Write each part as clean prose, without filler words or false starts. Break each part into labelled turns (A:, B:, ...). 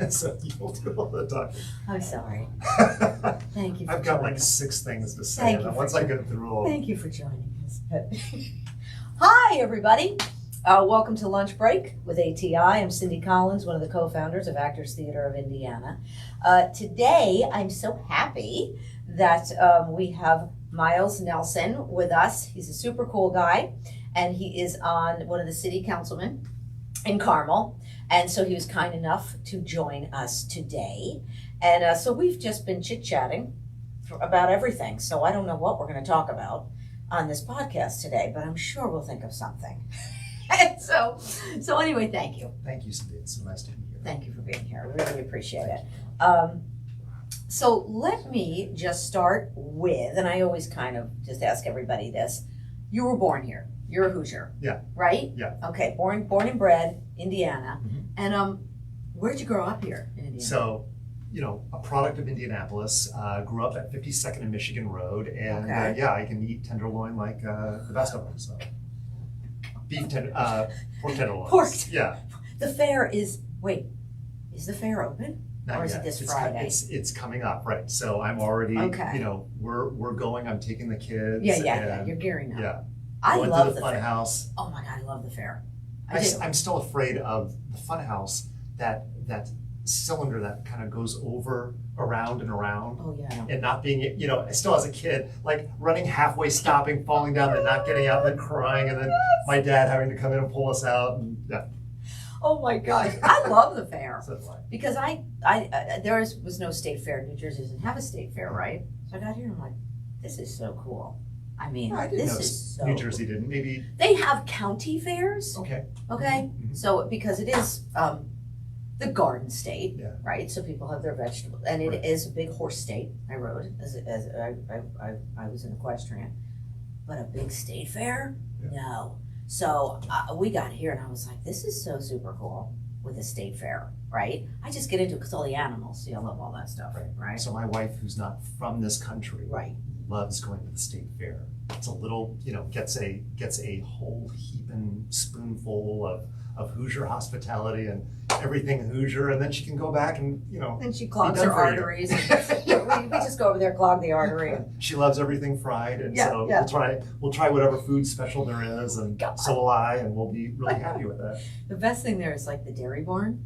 A: So you'll do all the talking.
B: I'm sorry. Thank you for
A: I've got
B: joining
A: like
B: us.
A: 6 things to say,
B: Thank
A: and
B: you
A: then
B: for
A: once I get through all.
B: Thank you for joining us. Hi, everybody. Welcome to Lunch Break with ATI. I'm Cindy Collins, one of the co-founders of Actors Theater of Indiana. Today, I'm so happy that we have Miles Nelson with us. He's a super cool guy, and he is on one of the city councilmen in Carmel. And so he was kind enough to join us today. And so we've just been chit-chatting about everything. So I don't know what we're going to talk about on this podcast today, but I'm sure we'll think of something. And so anyway, thank you.
A: Thank you, Cynthia. It's so nice to be here.
B: Thank you for being here. I really appreciate it. So let me just start with, and I always kind of just ask everybody this. You were born here. You're a Hoosier.
A: Yeah.
B: Right?
A: Yeah.
B: Okay, born and bred, Indiana.
A: Mm-hmm.
B: And where'd you grow up here in Indiana?
A: So, a product of Indianapolis, grew up at 52nd and Michigan Road, and
B: Okay.
A: yeah, I can eat tenderloin like the best of them. So, pork tenderloins.
B: Pork.
A: Yeah.
B: The fair is the fair open?
A: Not
B: Or is
A: yet.
B: it this
A: It's
B: Friday?
A: It's coming up, right? So I'm already,
B: Okay.
A: we're going. I'm taking the kids.
B: Yeah.
A: and,
B: You're gearing up.
A: Yeah.
B: I
A: Going
B: love
A: to the
B: the
A: fun
B: fair.
A: house.
B: Oh my God, I love the fair. I do.
A: I'm still afraid of the fun house, that cylinder that kind of goes around and around.
B: Oh yeah.
A: And not being, still as a kid, like running halfway, stopping, falling down, and not getting out, and then crying, and then my dad having to come in and pull us out. And yeah,
B: Oh my gosh, I love the fair
A: so that's why.
B: because there was no state fair. New Jersey doesn't have a state fair, right? So I got here and I'm like, this is so cool. I mean,
A: I didn't
B: this
A: know
B: is so
A: New Jersey didn't. Maybe.
B: cool. They have county fairs,
A: Okay.
B: okay?
A: Mhm.
B: So because it is the garden state,
A: Yeah.
B: right? So people have their vegetables, and it
A: Right.
B: is a big horse state. I rode as I was an equestrian, but a big state fair,
A: Yeah.
B: no. So we got here, and I was like, this is so super cool with the state fair, right? I just get into it because all the animals. See, I love all that stuff, right?
A: So my wife, who's not from this country,
B: Right.
A: loves going to the state fair. It's a little, gets a whole heaping spoonful of Hoosier hospitality and everything Hoosier, and then she can go back and
B: And she clogs
A: done
B: her
A: for you.
B: arteries. we just go over there, clog the artery.
A: She loves everything fried, and so
B: Yeah.
A: we'll try whatever food special there is, and
B: God.
A: so will I, and we'll be really happy with that.
B: The best thing there is like the dairy barn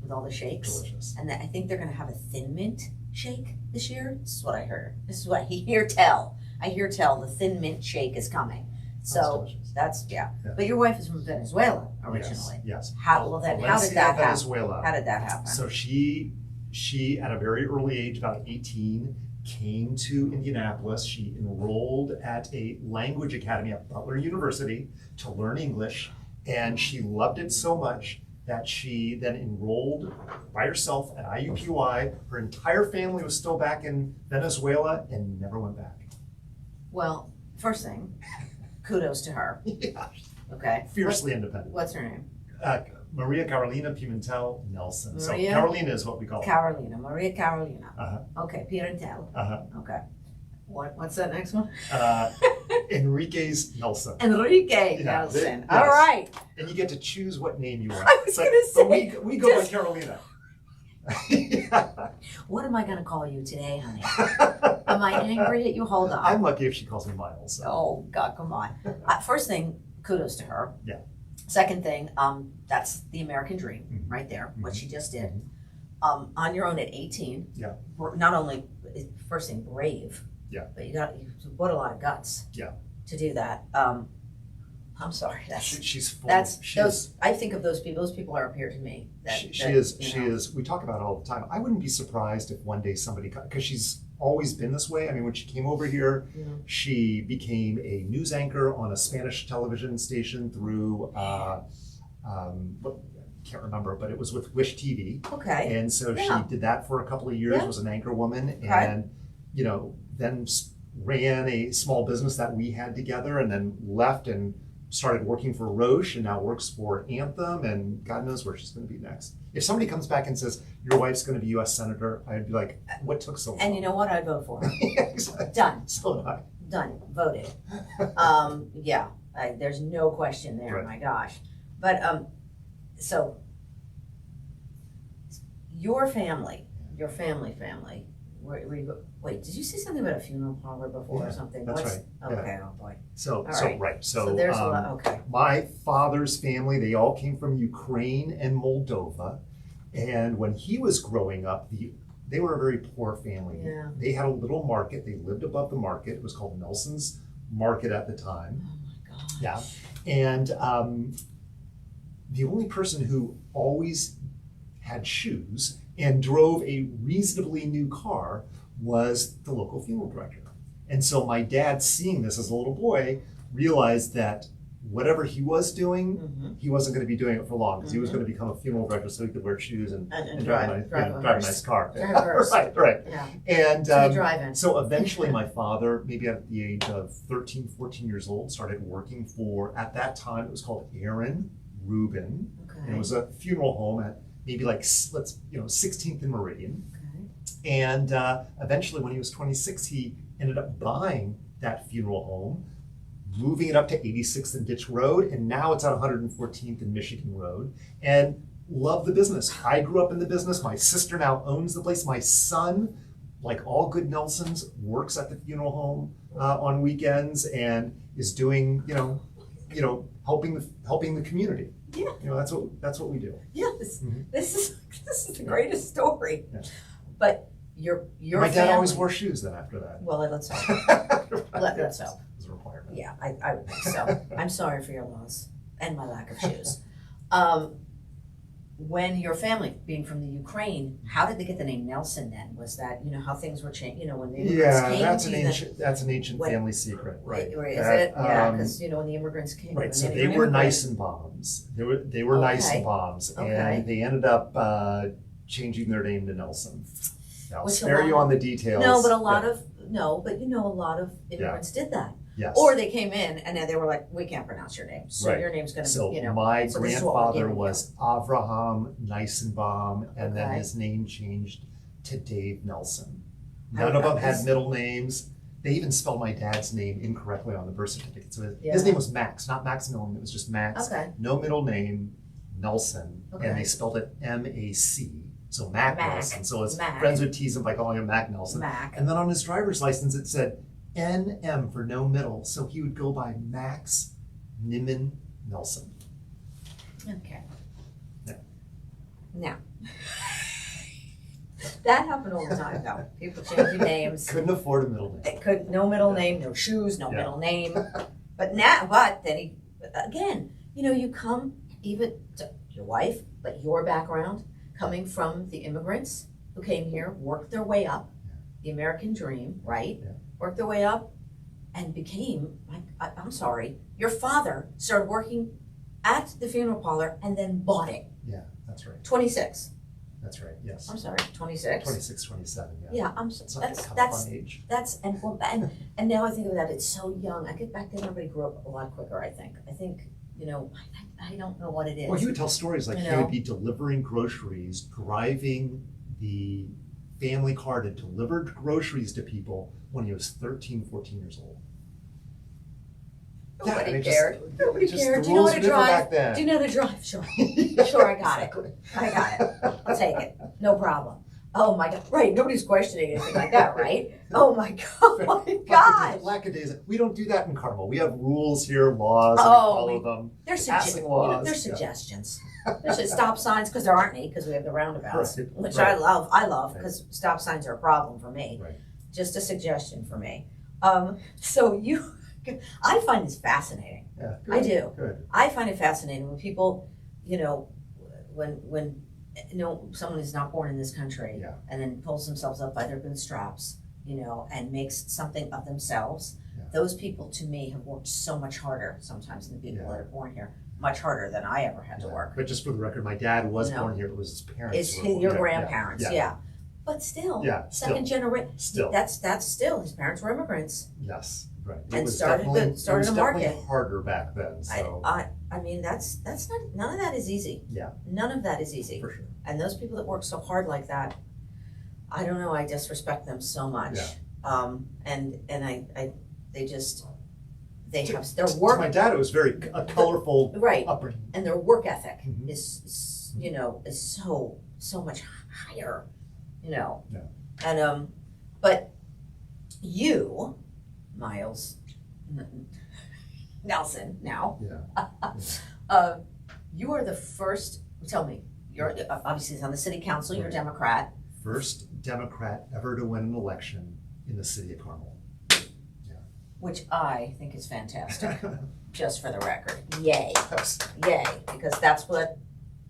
B: with all the shakes.
A: Delicious.
B: And I think they're going to have a thin mint shake this year. This is what I heard. This is what I hear tell. The thin mint shake is coming. So
A: That's
B: yeah.
A: Yeah.
B: But your wife is from Venezuela originally.
A: Yes.
B: How did that happen?
A: Venezuela.
B: How did that happen?
A: So she at a very early age, about 18, came to Indianapolis. She enrolled at a language academy at Butler University to learn English, and she loved it so much that she then enrolled by herself at IUPUI. Her entire family was still back in Venezuela and never went back.
B: Well, first thing, kudos to her.
A: Yeah.
B: Okay.
A: Fiercely independent.
B: What's her name?
A: Maria Carolina Pimentel Nelson.
B: Maria?
A: So Carolina is what we call her.
B: Carolina. Maria Carolina.
A: Uh-huh.
B: Okay. Pimentel.
A: Uh-huh.
B: Okay. What's that next one?
A: Enriquez Nelson.
B: Enrique
A: Yeah,
B: Nelson.
A: yes.
B: All right.
A: And you get to choose what name you want.
B: I was
A: But-
B: gonna
A: but
B: say,
A: we go by
B: just-
A: Carolina. Yeah.
B: What am I going to call you today, honey? Am I angry at you? Hold on.
A: I'm lucky if she calls me Miles. So.
B: Oh, God, come on. First thing, kudos to her.
A: Yeah.
B: Second thing, that's the American dream
A: Mhm.
B: right there, what
A: Mhm.
B: she just did. On your own at 18,
A: Yeah.
B: Not only, first thing, brave,
A: Yeah.
B: but you put a lot of guts
A: Yeah.
B: to do that. I'm sorry.
A: She's full.
B: I think of those people. Those people are up here to me.
A: She is. We talk about it all the time. I wouldn't be surprised if one day somebody, because she's always been this way. I mean, when she came over here,
B: Yeah.
A: she became a news anchor on a Spanish television station through, can't remember, but it was with Wish TV.
B: Okay.
A: And so
B: Yeah.
A: she did that for a couple of years,
B: Yeah.
A: was an anchor woman,
B: Okay.
A: and then ran a small business that we had together, and then left and started working for Roche, and now works for Anthem, and God knows where she's going to be next. If somebody comes back and says your wife's going to be U.S. Senator, I'd be like, what took so long?
B: And you know what? I'd vote for her.
A: Exactly.
B: Done.
A: So did I.
B: Done. Voted. Yeah. There's no question there.
A: Right.
B: My gosh. But so your family. Wait, did you say something about a funeral parlor before or something?
A: That's right.
B: Okay,
A: Yeah.
B: oh boy.
A: So
B: So there's a lot, okay.
A: my father's family, they all came from Ukraine and Moldova. And when he was growing up, they were a very poor family.
B: Yeah.
A: They had a little market. They lived above the market. It was called Nelson's Market at the time.
B: Oh my gosh.
A: Yeah. And the only person who always had shoes and drove a reasonably new car was the local funeral director. And so my dad, seeing this as a little boy, realized that whatever he was doing, he wasn't going to be doing it for long because he was going to become a funeral director so he could wear shoes and drive a nice car. Right.
B: Yeah.
A: And
B: drive-in.
A: so eventually my father, maybe at the age of 13, 14 years old, started working for, at that time, it was called Aaron Rubin.
B: Okay.
A: And it was a funeral home at maybe like 16th and Meridian.
B: Okay.
A: And eventually when he was 26, he ended up buying that funeral home, moving it up to 86th and Ditch Road, and now it's at 114th and Michigan Road, and love the business. I grew up in the business. My sister now owns the place. My son, like all good Nelsons, works at the funeral home on weekends and is doing, helping the community.
B: Yeah.
A: That's what we do.
B: Yeah, this is the greatest story.
A: Yeah.
B: But your
A: my dad
B: family,
A: always wore shoes then after that.
B: Well, let's hope. Let's hope.
A: It was a requirement.
B: Yeah, I would think so. I'm sorry for your loss and my lack of shoes. When your family, being from the Ukraine, how did they get the name Nelson then? Was that, how things were changed, when the immigrants came
A: that's an ancient family secret, right?
B: Is it? Yeah, because, when the immigrants came.
A: Right, so they were Nisenbaums. They were Nisenbaums, and they ended up changing their name to Nelson. I'll spare you on the details.
B: No, but a lot of immigrants did that.
A: Yes.
B: Or they came in and then they were like, we can't pronounce your name. So your name's going to be,
A: my
B: so
A: grandfather was Avraham Nisenbaum, and then his name changed to Dave Nelson. None of them had middle names. They even spelled my dad's name incorrectly on the birth certificate. So his name was Max, not Maximilian. It was just Max.
B: Okay.
A: No middle name, Nelson.
B: Okay. And
A: they spelled it M-A-C. So Mac Nelson. So his friends would tease him by calling him Mac Nelson.
B: Mac. And
A: then on his driver's license it said N-M for no middle. So he would go by Max Nimmin Nelson.
B: Okay.
A: Yeah.
B: Now, that happened all the time though. People changing names.
A: Couldn't afford a middle name.
B: They could, no middle name, no shoes, no middle name. But then he, again, you come even to your wife, but your background, coming from the immigrants who came here, worked their way up, the American dream, right?
A: Yeah.
B: Worked their way up and became, I'm sorry, your father started working at the funeral parlor and then bought it.
A: Yeah, that's right.
B: 26.
A: That's right, yes.
B: I'm sorry, 26.
A: 26, 27, yeah.
B: Yeah,
A: That's kind of fun age.
B: And now I think of that, it's so young. I get back then, everybody grew up a lot quicker, I think. I don't know what it is.
A: Well, he would tell stories like he would be delivering groceries, driving the family car to deliver groceries to people when he was 13, 14 years old.
B: Nobody cared. Nobody cared.
A: Do you know how to drive?
B: Do you know how to drive? Sure. Sure, I got it. I'll take it. No problem. Oh my God. Right. Nobody's questioning anything like that, right? Oh my God. Oh my gosh.
A: Lackadaisical. We don't do that in Carmel. We have rules here, laws, and we follow them.
B: There's
A: laws.
B: suggestions. There's stop signs, because there aren't any, because we have the roundabouts, which
A: right.
B: I love, because stop signs are a problem for me.
A: Right.
B: Just a suggestion for me. I find this fascinating.
A: Yeah, good,
B: I do.
A: Good.
B: I find it fascinating when people, when someone is not born in this country and then pulls themselves up by their bootstraps, and makes something of themselves. Yeah. Those people, to me, have worked so much harder sometimes than the people that are born here. Much harder than I ever had to work.
A: But just for the record, my dad was born here. It was his parents.
B: It's your grandparents, yeah. But still, second generation.
A: Still,
B: that's still his parents were immigrants.
A: Yes, right.
B: And started a market.
A: Definitely harder back then. So
B: I mean that's not, none of that is easy.
A: Yeah.
B: None of that is easy.
A: For sure.
B: And those people that work so hard like that, I don't know. I just respect them so much.
A: Yeah.
B: They have their work.
A: To my dad, it was a colorful upbringing.
B: And their work ethic is so so much higher, you know.
A: Yeah.
B: And but you, Miles Nelson, now,
A: Yeah.
B: you are the first. Tell me, you're obviously on the city council. You're a Democrat.
A: First Democrat ever to win an election in the city of Carmel.
B: Which I think is fantastic. Just for the record, yay,
A: Yes.
B: yay, because that's what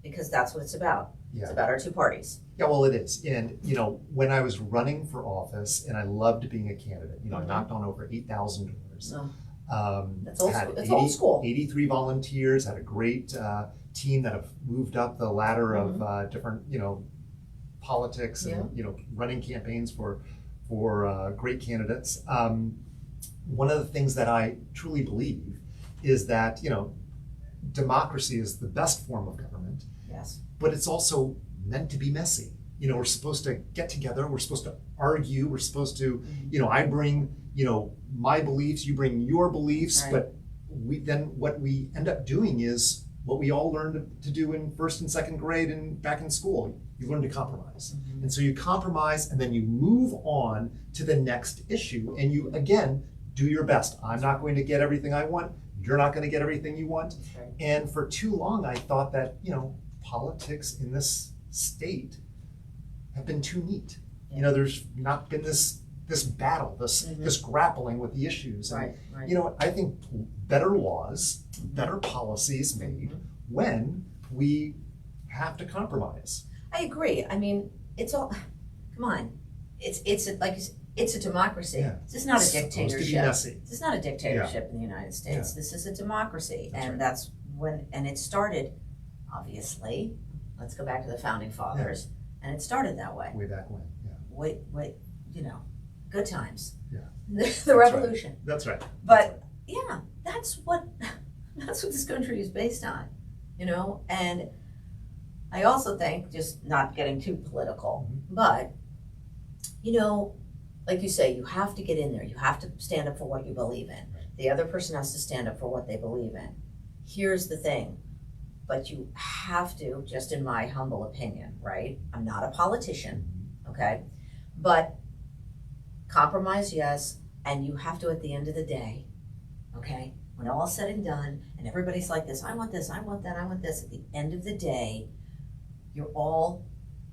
B: it's about.
A: Yeah.
B: It's about our two parties.
A: Yeah, well, it is. And, you know, when I was running for office, and I loved being a candidate, you know, I knocked on over 8,000 doors.
B: That's old school.
A: 83 volunteers, had a great team that have moved up the ladder of different, you know, politics and, you know, running campaigns for great candidates. One of the things that I truly believe is that, you know, democracy is the best form of government.
B: Yes.
A: But it's also meant to be messy. You know, we're supposed to get together, we're supposed to argue, we're supposed to, you know, I bring, you know, my beliefs, you bring your beliefs, but what we end up doing is what we all learned to do in first and second grade and back in school. You learn to compromise. And so you compromise and then you move on to the next issue and you, again, do your best. I'm not going to get everything I want. You're not going to get everything you want. And for too long, I thought that, you know, politics in this state have been too neat. You know, there's not been this battle, this grappling with the issues. And, you know, I think better laws, better policies made when we have to compromise.
B: I agree. I mean, it's all, come on. It's a democracy.
A: Yeah.
B: This is not a
A: It's supposed to be
B: dictatorship.
A: messy.
B: This is not a dictatorship in the United States.
A: Yeah.
B: This is a democracy.
A: That's
B: and
A: right.
B: that's when, and it started, obviously, let's go back to the founding fathers, and it started that way.
A: Way back when,
B: Wait, you know, good times.
A: Yeah.
B: The revolution.
A: That's right.
B: But yeah, that's what this country is based on, you know. And I also think, just not getting too political, but you know, like you say, you have to get in there. You have to stand up for what you believe in. The other person has to stand up for what they believe in. Here's the thing, but you have to, just in my humble opinion, right? I'm not a politician, okay? But compromise, yes, and you have to, at the end of the day, okay, when all is said and done, and everybody's like this, I want this, I want that, I want this, at the end of the day,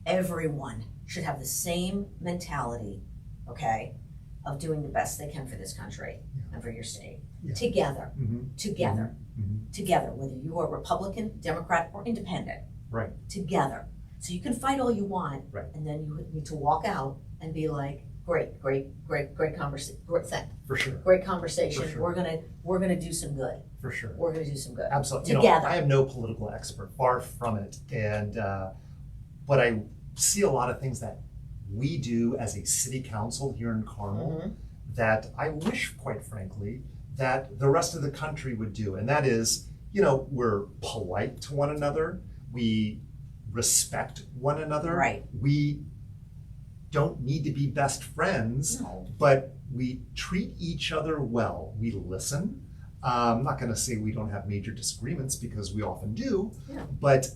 B: everyone should have the same mentality, okay, of doing the best they can for this country and for your state. Together, together, whether you are Republican, Democrat, or Independent.
A: Right.
B: Together. So you can fight all you want, and then you need to walk out and be like, great conversation.
A: For sure.
B: Great conversation.
A: For sure.
B: We're gonna do some good.
A: For sure.
B: We're gonna do some good.
A: Absolutely.
B: Together.
A: You know, I am no political expert, far from it. And but I see a lot of things that we do as a city council here in Carmel that I wish, quite frankly, that the rest of the country would do. And that is, you know, we're polite to one another. We respect one another.
B: Right.
A: We don't need to be best friends, but we treat each other well. We listen. I'm not going to say we don't have major disagreements because we often do, but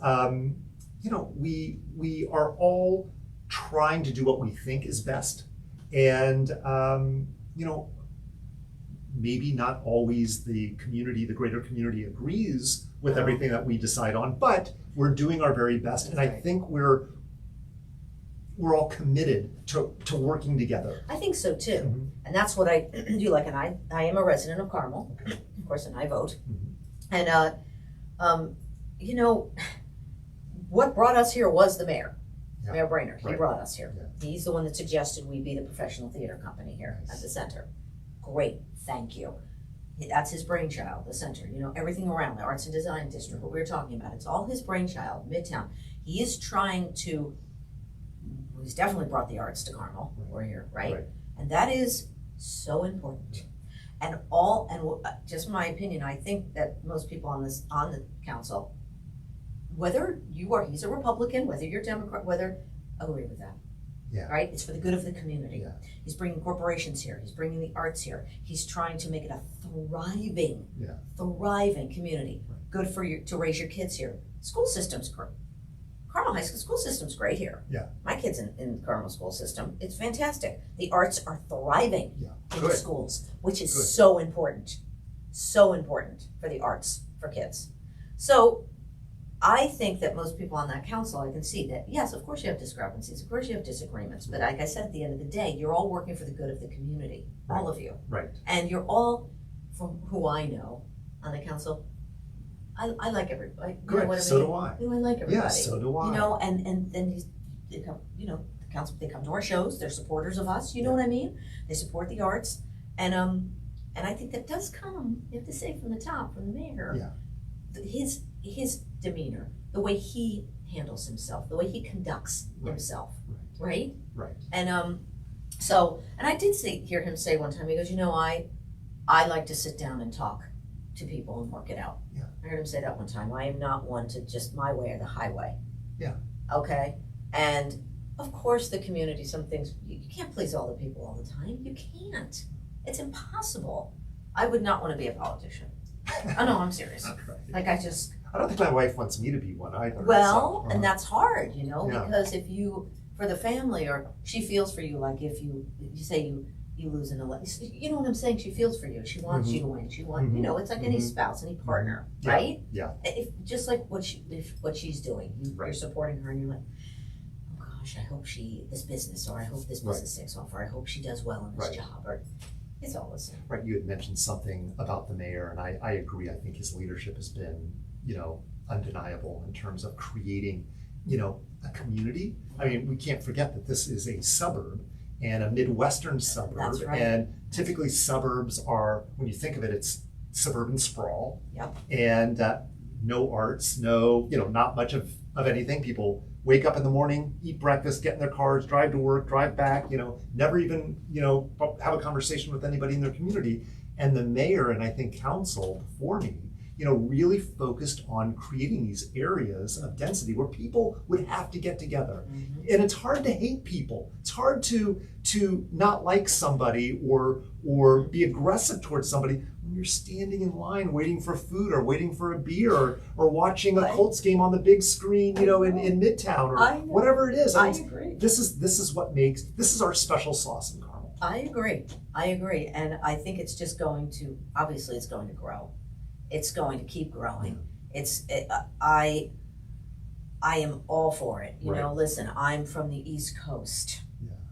A: you know, we are all trying to do what we think is best, and you know, maybe not always the greater community agrees with everything that we decide on, but we're doing our very best, and I think we're all committed to working together.
B: I think so too, and that's what I do. Like, and I am a resident of Carmel, of course, and I vote. And you know, what brought us here was the mayor, Mayor Brainerd. He brought us here. He's the one that suggested we be the professional theater company here at the center. Great, thank you. That's his brainchild, the center. You know, everything around the Arts and Design District, what we were talking about, it's all his brainchild, Midtown. He is trying to, he's definitely brought the arts to Carmel. We're here, right? And that is so important. And just my opinion, I think that most people on the council, whether he's a Republican, whether you're Democrat, agree with that. Right? It's for the good of the community. He's bringing corporations here. He's bringing the arts here. He's trying to make it a thriving community. Good for you to raise your kids here. School system's Carmel High School system's great here.
A: Yeah.
B: My kids in the Carmel school system, it's fantastic. The arts are thriving in the schools, which is so important for the arts for kids. So I think that most people on that council, I can see that, yes, of course you have discrepancies, of course you have disagreements, but like I said, at the end of the day, you're all working for the good of the community, all of you.
A: Right.
B: And you're all, from who I know on the council, I like everybody.
A: Good.
B: You know what
A: So
B: I mean?
A: do I.
B: I like everybody.
A: Yeah, so do I.
B: You know, and then they come, you know, the council, they come to our shows, they're supporters of us, you know what I mean? They support the arts, and I think that does come, you have to say, from the top, from the mayor.
A: Yeah.
B: His demeanor, the way he handles himself, the way he conducts himself, right?
A: Right.
B: And so, and I did hear him say one time, he goes, you know, I like to sit down and talk to people and work it out.
A: Yeah.
B: I heard him say that one time. I am not one to just my way or the highway.
A: Yeah.
B: Okay. And of course, the community, some things, you can't please all the people all the time. You can't. It's impossible. I would not want to be a politician. Oh no, I'm serious. Like I
A: don't think my wife wants me to be one either.
B: Well, and that's hard, you know,
A: Yeah.
B: because if you, for the family, or she feels for you, like if you say you lose an election, you know what I'm saying? She feels for you. She wants you to win. She wants, you know, it's like any spouse, any partner, right?
A: Yeah.
B: If just like what she's doing, you're supporting her, and you're like, oh gosh, I hope this business, or I hope this business takes off, or I hope she does well in this job, or it's all the same.
A: Right. You had mentioned something about the mayor, and I agree. I think his leadership has been, you know, undeniable in terms of creating, you know, a community. I mean, we can't forget that this is a suburb, and a Midwestern suburb.
B: That's right.
A: And typically suburbs are, when you think of it, it's suburban sprawl.
B: Yep.
A: And no arts, no, you know, not much of anything. People wake up in the morning, eat breakfast, get in their cars, drive to work, drive back, you know, never even, you know, have a conversation with anybody in their community. And the mayor, and I think council before me, you know, really focused on creating these areas of density where people would have to get together.
B: Mm-hmm.
A: And it's hard to hate people. It's hard to not like somebody or be aggressive towards somebody when you're standing in line waiting for food or waiting for a beer or watching a Colts game on the big screen, you know, in Midtown or whatever it is.
B: I agree.
A: This is our special sauce in Carmel.
B: I agree. And I think it's just obviously it's going to grow. It's going to keep growing. I am all for it. You know, listen, I'm from the East Coast,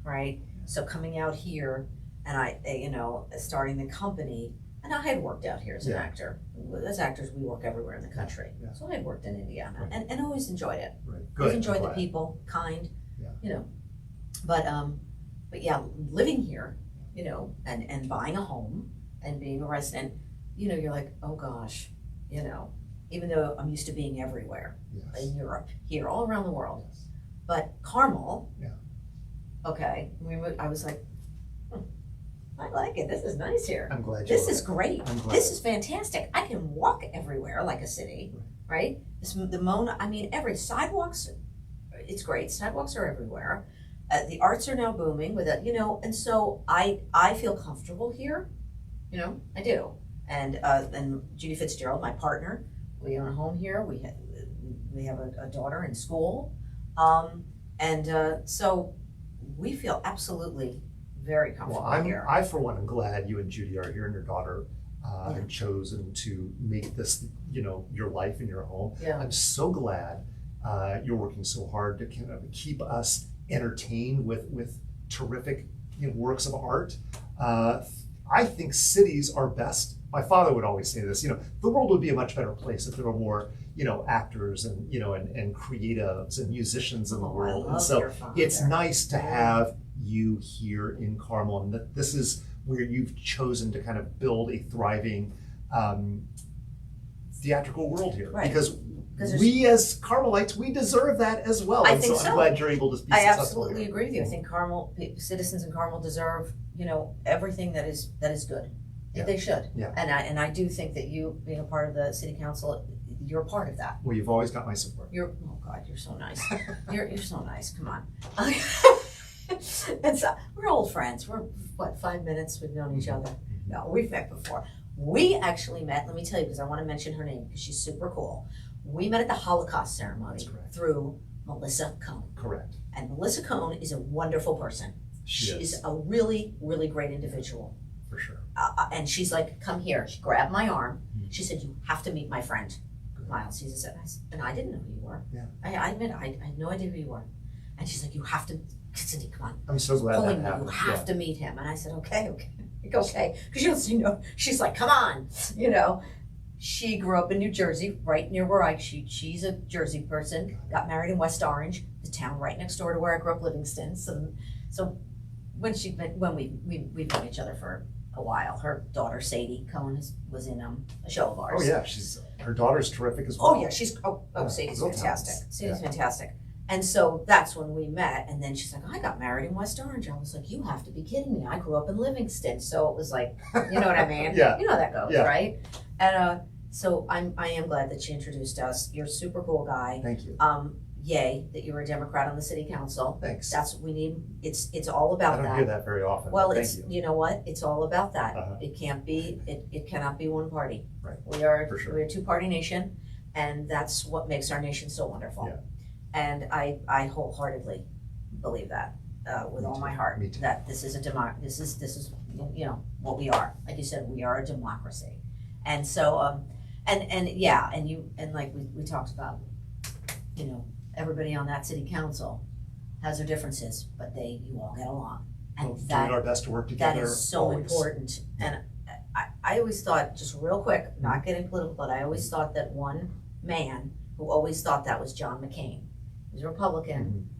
B: right? So coming out here and you know, starting the company, and I had worked out here as an actor. As actors, we work everywhere in the country. Yeah. So I had worked in Indiana and always enjoyed it.
A: Right.
B: Always enjoyed the people, kind, you know. But yeah, living here, you know, and buying a home and being a resident, you know, you're like, oh gosh, you know, even though I'm used to being everywhere in Europe, here, all around the world. But Carmel, okay, I was like, I like it. This is nice here.
A: I'm glad you
B: This is great.
A: This
B: is fantastic. I can walk everywhere like a city, right? I mean, every sidewalks, it's great. Sidewalks are everywhere. The arts are now booming with it, you know, and so I feel comfortable here, you know, I do. And Judy Fitzgerald, my partner, we own a home here. We have a daughter in school, so we feel absolutely very comfortable here.
A: I, for one, am glad you and Judy are here and your daughter have chosen to make this, you know, your life and your home.
B: Yeah.
A: I'm so glad you're working so hard to kind of keep us entertained with terrific, you know, works of art. I think cities are best. My father would always say this, you know, the world would be a much better place if there were more, you know, actors and, you know, and creatives and musicians in the world. And so it's nice to have you here in Carmel, and that this is where you've chosen to kind of build a thriving theatrical world here. Because we as Carmelites, we deserve that as well.
B: I think so.
A: I'm glad you're able to be
B: successful. I absolutely
A: here.
B: agree with you. I think citizens in Carmel deserve, you know, everything that is good. Yeah. They should. Yeah. And I do think that you, being a part of the city council, you're a part of that.
A: Well, you've always got my support.
B: Oh God, you're so nice. you're so nice. Come on. And so we're old friends. We're 5 minutes we've known each other. No, we've met before. We actually met. Let me tell you, because I want to mention her name because she's super cool. We met at the Holocaust ceremony through Melissa Cohn.
A: Correct.
B: And Melissa Cohn is a wonderful person.
A: She is.
B: She's a really, really great individual.
A: For sure.
B: And she's like, come here. She grabbed my arm. She said, you have to meet my friend, Miles. He said, and I didn't know who you were.
A: Yeah.
B: I admit, I had no idea who you were. And she's like, you have to, Cindy, come on.
A: I'm so glad
B: Pulling
A: that
B: me,
A: happened.
B: you have to meet him. And I said, okay. Because she's like, come on, She grew up in New Jersey, right near where she's a Jersey person, got married in West Orange, the town right next door to where I grew up, Livingston. So when we've known each other for a while. Her daughter Sadie Cohen was in a show of ours.
A: Oh yeah, her daughter's terrific as well.
B: Oh yeah, Sadie's fantastic. Sadie's
A: Yeah.
B: fantastic. And so that's when we met. And then she's like, I got married in West Orange. I was like, you have to be kidding me. I grew up in Livingston. So it was like, you know what I mean?
A: Yeah.
B: You know how that goes,
A: Yeah.
B: right? And so I am glad that she introduced us. You're a super cool guy.
A: Thank you.
B: Yay, that you were a Democrat on the city council.
A: Thanks.
B: That's what we need. It's all
A: I
B: about
A: don't
B: that.
A: hear that very often.
B: Well,
A: Thank
B: it's
A: you.
B: you know what? It's all about that.
A: Uh-huh.
B: It can't be. It cannot be one party.
A: Right.
B: We're
A: For
B: a two-party nation, and that's what makes our nation so wonderful.
A: Yeah.
B: And I wholeheartedly believe that with
A: Me
B: all
A: too.
B: my heart
A: Me too.
B: that this is this is what we are. Like you said, we are a democracy, and so and like we talked about, everybody on that city council has their differences, but you all get along. And
A: We're doing our best to work together.
B: that is so
A: always.
B: important. And I always thought, just real quick, not getting political, but I always thought that one man who always thought that was John McCain. He was a Republican,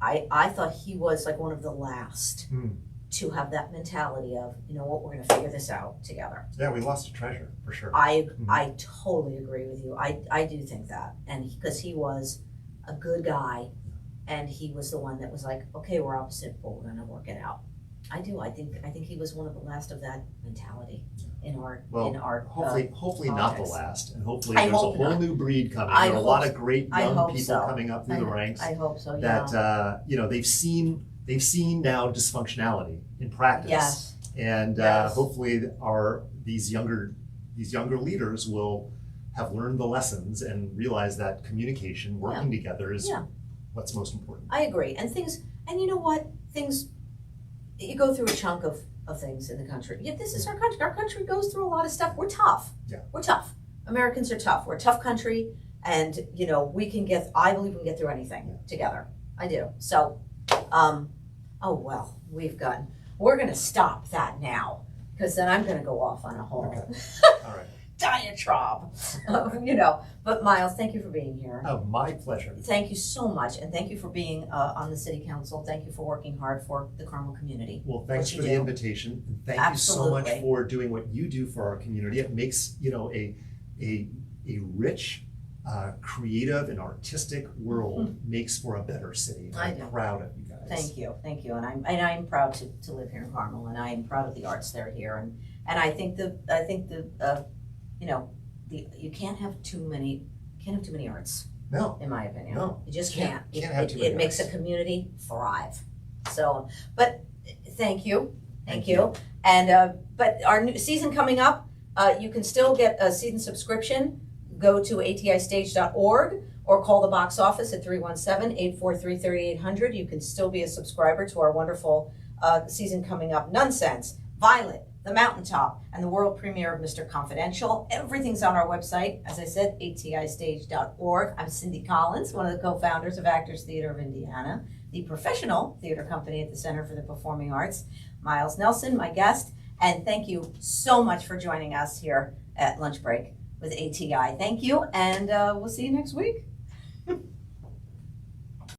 B: I thought he was like one of the last to have that mentality of, we're gonna figure this out together.
A: Yeah, we lost a treasure for sure.
B: I totally agree with you. I do think that. And because he was a good guy, and he was the one that was like, okay, we're opposite, but we're gonna work it out. I do. I think he was one of the last of that mentality in our
A: Hopefully not the
B: politics.
A: last, and hopefully
B: I
A: there's a
B: hope
A: whole
B: not.
A: new breed coming.
B: I
A: There are a
B: hope
A: lot
B: so.
A: of great
B: I
A: young
B: hope
A: people
B: so.
A: coming up through the ranks
B: I hope so.
A: that they've seen now dysfunctionality in practice.
B: Yes.
A: And
B: Yes.
A: hopefully these younger leaders will have learned the lessons and realize that communication, working together is what's most important.
B: I agree. And you know what? You go through a chunk of things in the country. Yeah, this is our country. Our country goes through a lot of stuff. We're tough.
A: Yeah.
B: We're tough. Americans are tough. We're a tough country, and I believe we can get through anything together. I do. So, we're gonna stop that now, because then I'm gonna go off on a whole
A: All right.
B: diatribe. But Miles, thank you for being here.
A: Oh, my pleasure.
B: Thank you so much, and thank you for being on the city council. Thank you for working hard for the Carmel community.
A: Well, thanks
B: What
A: for
B: you
A: the
B: do.
A: invitation. And thank you so
B: Absolutely.
A: much for doing what you do for our community. It makes, a rich, creative and artistic world makes for a better city. And
B: I
A: I'm
B: do.
A: proud of you guys.
B: Thank you, and I'm proud to live here in Carmel, and I'm proud of the arts that are here, and I think you can't have too many arts.
A: No.
B: In my opinion.
A: No.
B: You just
A: Can't
B: can't.
A: have too many
B: It makes a
A: arts.
B: community thrive. So, but thank you.
A: Thank you.
B: And, but our new season coming up, you can still get a season subscription. Go to atistage.org or call the box office at 317-843-3800. You can still be a subscriber to our wonderful season coming up. Nonsense, Violet, The Mountaintop, and the world premiere of Mr. Confidential. Everything's on our website. As I said, atistage.org. I'm Cindy Collins, one of the co-founders of Actors Theater of Indiana, the professional theater company at the Center for the Performing Arts. Miles Nelson, my guest, and thank you so much for joining us here at Lunch Break with ATI. Thank you, and we'll see you next week.